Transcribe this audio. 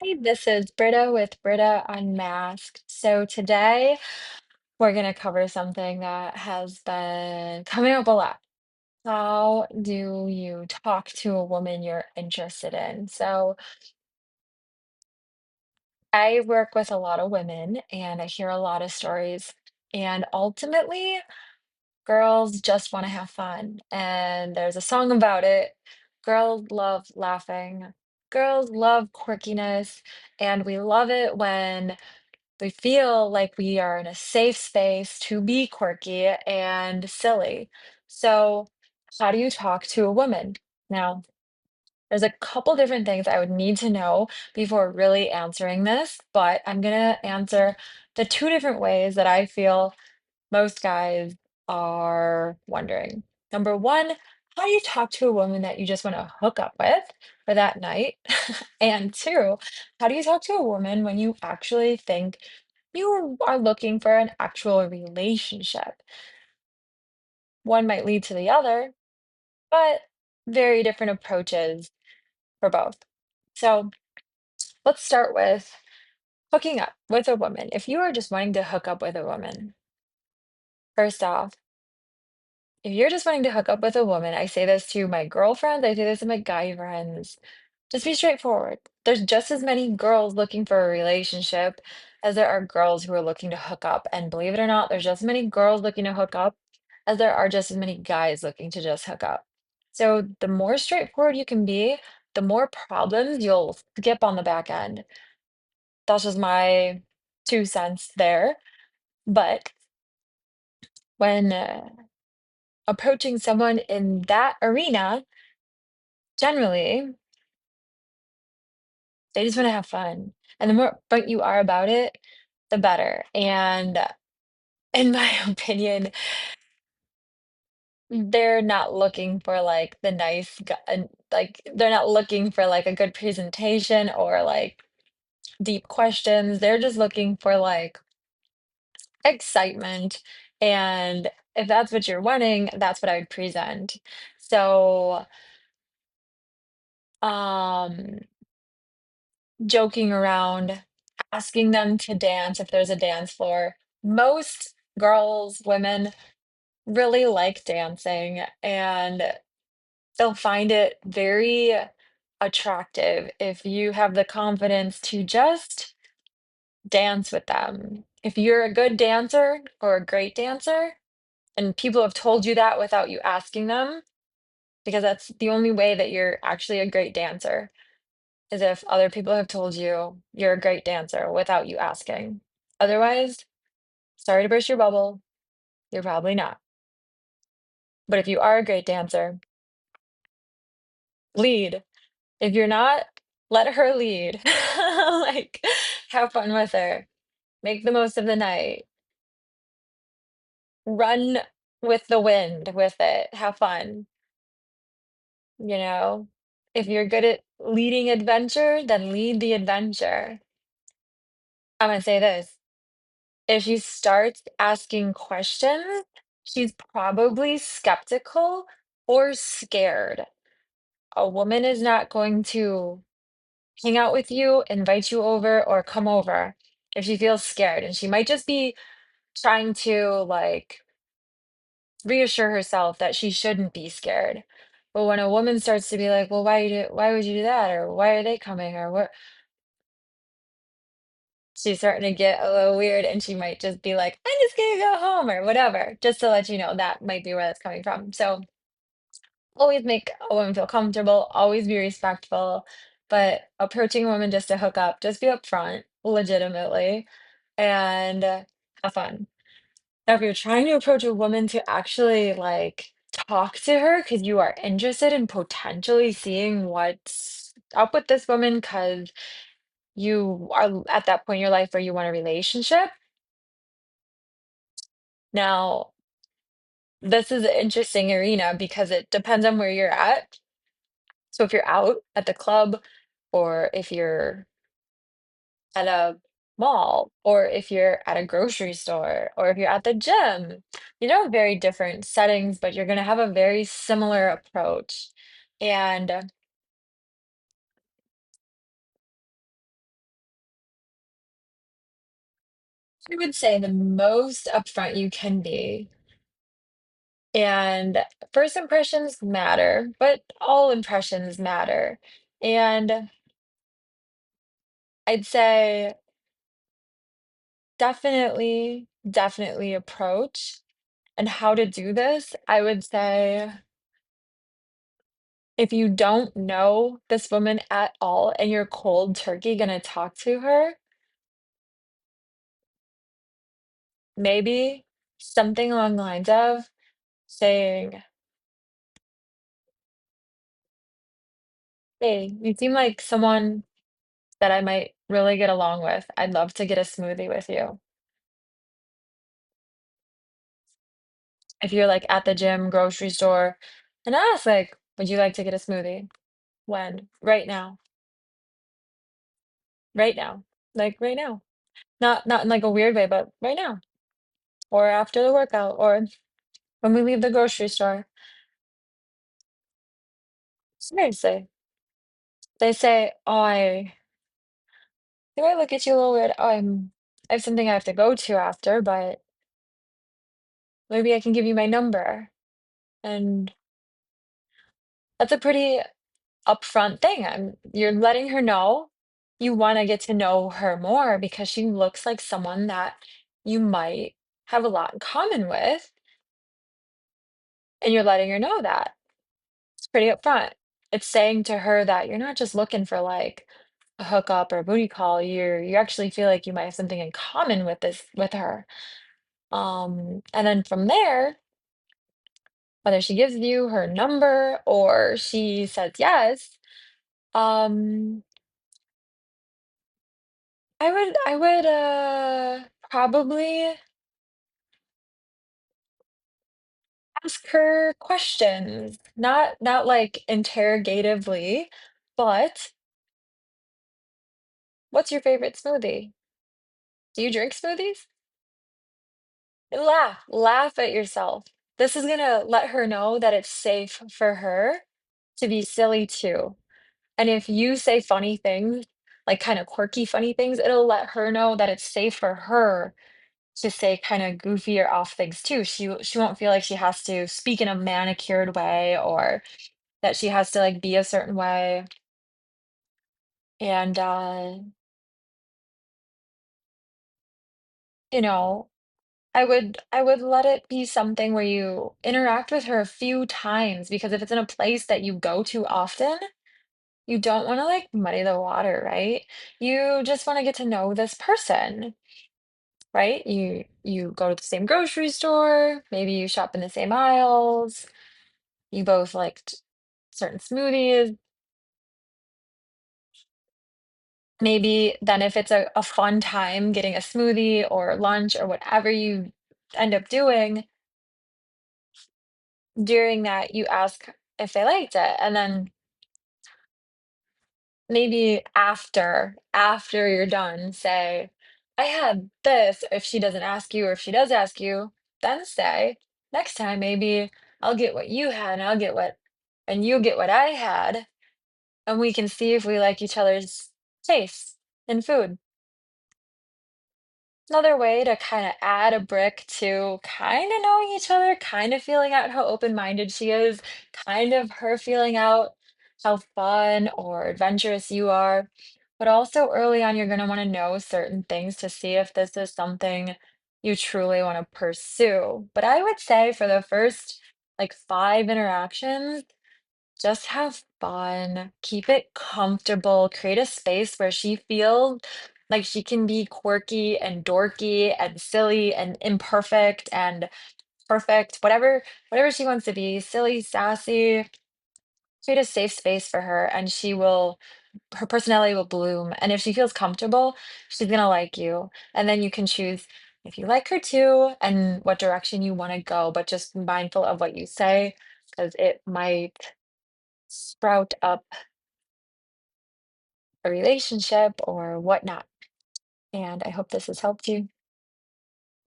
Hey, this is Britta with Britta Unmasked. So today we're going to cover something that has been coming up a lot. How do you talk to a woman you're interested in? So I work with a lot of women and I hear a lot of stories. And ultimately, girls just want to have fun. And there's a song about it. Girls love laughing. Girls love quirkiness. And we love it when we feel like we are in a safe space to be quirky and silly. So, how do you talk to a woman? Now, there's a couple different things I would need to know before really answering this, but I'm going to answer the two different ways that I feel most guys are wondering. Number one, how do you talk to a woman that you just want to hook up with for that night? And two, how do you talk to a woman when you actually think you are looking for an actual relationship? One might lead to the other, but very different approaches for both. So let's start with hooking up with a woman. If you are just wanting to hook up with a woman, first off, if you're just wanting to hook up with a woman, I say this to my girlfriends, I say this to my guy friends. Just be straightforward. There's just as many girls looking for a relationship as there are girls who are looking to hook up. And believe it or not, there's just as many girls looking to hook up as there are just as many guys looking to just hook up. So the more straightforward you can be, the more problems you'll skip on the back end. That's just my 2 cents there. But when approaching someone in that arena, generally, they just wanna have fun, and the more upfront you are about it, the better, and in my opinion, they're not looking for, like, the nice gu and, like, they're not looking for, like, a good presentation or, like, deep questions, they're just looking for, like, excitement, and if that's what you're wanting, that's what I would present. So, um joking around, asking them to dance if there's a dance floor. Most girls, women really like dancing and they'll find it very attractive if you have the confidence to just dance with them. If you're a good dancer or a great dancer, and people have told you that without you asking them, because that's the only way that you're actually a great dancer. Is if other people have told you you're a great dancer without you asking. Otherwise, sorry to burst your bubble, you're probably not. But if you are a great dancer, lead. If you're not, let her lead. Like, have fun with her. Make the most of the night. Run with the wind with it. Have fun, you know? If you're good at leading adventure, then lead the adventure. I'm gonna say this. If she starts asking questions, she's probably skeptical or scared. A woman is not going to hang out with you, invite you over, or come over if she feels scared. And she might just be trying to like reassure herself that she shouldn't be scared. But when a woman starts to be like, well, why would you do that? Or why are they coming? Or what? She's starting to get a little weird and she might just be like, I'm just gonna go home or whatever, just to let you know that might be where that's coming from. So always make a woman feel comfortable, always be respectful, but approaching a woman just to hook up, just be upfront, legitimately, and have fun. Now, if you're trying to approach a woman to actually like talk to her because you are interested in potentially seeing what's up with this woman because you are at that point in your life where you want a relationship. Now, this is an interesting arena because it depends on where you're at. So if you're out at the club, or if you're at a mall, or if you're at a grocery store, or if you're at the gym, you know, very different settings, but you're going to have a very similar approach. And I would say the most upfront you can be, and first impressions matter, but all impressions matter. And I'd say definitely approach. And how to do this, I would say if you don't know this woman at all and you're cold turkey gonna talk to her, maybe something along the lines of saying, "Hey, you seem like someone that I might really get along with. I'd love to get a smoothie with you." If you're, like, at the gym, grocery store, and ask, like, "Would you like to get a smoothie?" "When?" "Right now. Right now." Like, right now. Not in, like, a weird way, but right now, or after the workout, or when we leave the grocery store. Seriously. They say, "Oh, do I look at you a little weird? Oh, I have something I have to go to after, but maybe I can give you my number." And that's a pretty upfront thing. You're letting her know you wanna get to know her more because she looks like someone that you might have a lot in common with, and you're letting her know that. It's pretty upfront. It's saying to her that you're not just looking for, like, a hookup or a booty call, you actually feel like you might have something in common with her. And then from there, whether she gives you her number or she says yes, um, I would probably ask her questions, not like interrogatively, but what's your favorite smoothie? Do you drink smoothies? Laugh at yourself. This is gonna let her know that it's safe for her to be silly too. And if you say funny things, like kind of quirky funny things, it'll let her know that it's safe for her to say kind of goofy or off things too. She won't feel like she has to speak in a manicured way or that she has to like be a certain way. And you know, I would let it be something where you interact with her a few times because if it's in a place that you go to often, you don't want to like muddy the water, right? You just want to get to know this person, right? You go to the same grocery store, maybe you shop in the same aisles, you both liked certain smoothies. Maybe then if it's a fun time getting a smoothie or lunch or whatever you end up doing, during that you ask if they liked it. And then maybe after you're done, say, "I had this," if she doesn't ask you, or if she does ask you, then say, "Next time, maybe I'll get what you had, and you'll get what I had, and we can see if we like each other's tastes in food." Another way to kinda add a brick to kinda knowing each other, kinda feeling out how open-minded she is, kind of her feeling out how fun or adventurous you are, but also early on, you're gonna wanna know certain things to see if this is something you truly wanna pursue. But I would say for the first, like, 5 interactions, just have fun, keep it comfortable, create a space where she feels like she can be quirky and dorky and silly and imperfect and perfect, whatever she wants to be, silly, sassy. Create a safe space for her and her personality will bloom. And if she feels comfortable, she's gonna like you. And then you can choose if you like her too and what direction you want to go, but just mindful of what you say because it might sprout up a relationship or whatnot. And I hope this has helped you.